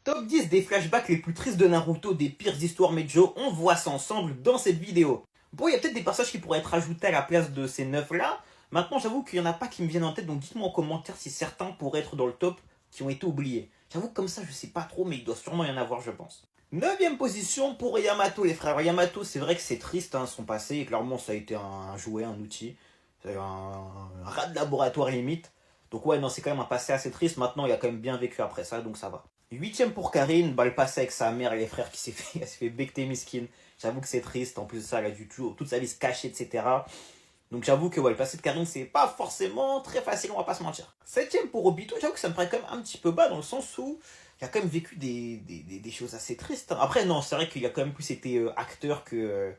Top 10 des flashbacks les plus tristes de Naruto, des pires histoires Mejo, on voit ça ensemble dans cette vidéo. Bon, il y a peut-être des passages qui pourraient être ajoutés à la place de ces 9 là. Maintenant, j'avoue qu'il n'y en a pas qui me viennent en tête, donc dites-moi en commentaire si certains pourraient être dans le top qui ont été oubliés. J'avoue que comme ça, je sais pas trop, mais il doit sûrement y en avoir, je pense. Neuvième position pour Yamato, les frères Yamato. C'est vrai que c'est triste, hein, son passé, et clairement, ça a été un jouet, un outil. C'est un rat de laboratoire limite. Donc ouais, non, c'est quand même un passé assez triste. Maintenant, il a quand même bien vécu après ça, donc ça va. Huitième pour Karine, bah, le passé avec sa mère et les frères qui elle s'est fait becter miskin. J'avoue que c'est triste, en plus de ça, elle a dû toute sa vie se cacher, etc. Donc j'avoue que ouais, le passé de Karine, c'est pas forcément très facile, on va pas se mentir. Septième pour Obito, j'avoue que ça me paraît quand même un petit peu bas dans le sens où il a quand même vécu des choses assez tristes, hein. Après, non, c'est vrai qu'il a quand même plus été acteur que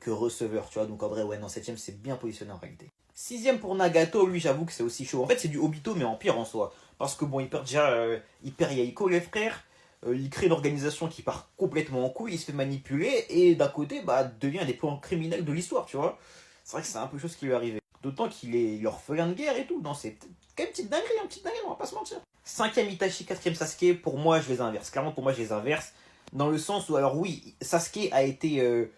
receveur, tu vois. Donc en vrai, ouais, non, septième, c'est bien positionné en réalité. Sixième pour Nagato, lui, j'avoue que c'est aussi chaud. En fait, c'est du Obito, mais en pire en soi. Parce que bon, il perd Yaiko, les frères. Il crée une organisation qui part complètement en couille, il se fait manipuler, et d'un côté, bah, devient un des plans criminels de l'histoire, tu vois. C'est vrai que c'est un peu chose qui lui est arrivé. D'autant qu'il est l'orphelin de guerre et tout. Non, c'est quand même une petite dinguerie, on va pas se mentir. Cinquième Itachi, quatrième Sasuke, pour moi, je les inverse. Clairement, pour moi, je les inverse. Dans le sens où, alors oui, Sasuke a été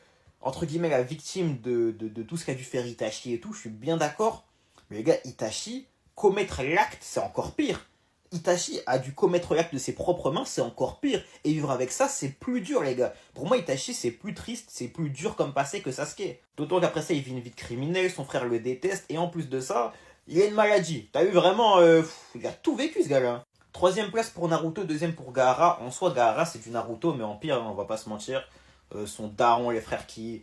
entre guillemets, la victime de tout ce qu'a dû faire Itachi et tout, je suis bien d'accord. Mais les gars, Itachi, commettre l'acte, c'est encore pire. Itachi a dû commettre l'acte de ses propres mains, c'est encore pire. Et vivre avec ça, c'est plus dur, les gars. Pour moi, Itachi, c'est plus triste, c'est plus dur comme passé que Sasuke. D'autant qu'après ça, il vit une vie de criminel, son frère le déteste, et en plus de ça, il a une maladie. T'as vu vraiment, il a tout vécu, ce gars-là. Troisième place pour Naruto, deuxième pour Gaara. En soi, Gaara, c'est du Naruto, mais en pire, hein, on va pas se mentir. Son daron, les frères qui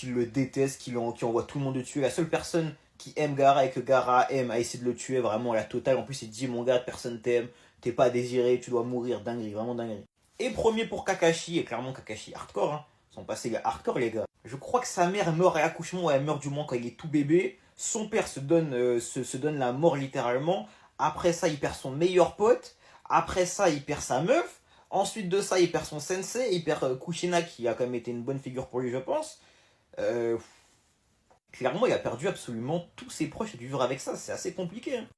le détestent, qui envoient tout le monde le tuer. La seule personne qui aime Gaara et que Gaara aime a essayé de le tuer vraiment à la totale. En plus, il dit mon gars, personne t'aime, t'es pas désiré, tu dois mourir, dinguerie, vraiment dinguerie. Et premier pour Kakashi, et clairement Kakashi hardcore, hein. Son passé il est hardcore, les gars. Je crois que sa mère meurt à l'accouchement, ou elle meurt du moins quand il est tout bébé. Son père se donne la mort littéralement. Après ça, il perd son meilleur pote. Après ça, il perd sa meuf. Ensuite de ça, il perd son sensei, il perd Kushina, qui a quand même été une bonne figure pour lui, je pense. Euh, Clairement, il a perdu absolument tous ses proches et dû vivre avec ça. C'est assez compliqué, hein.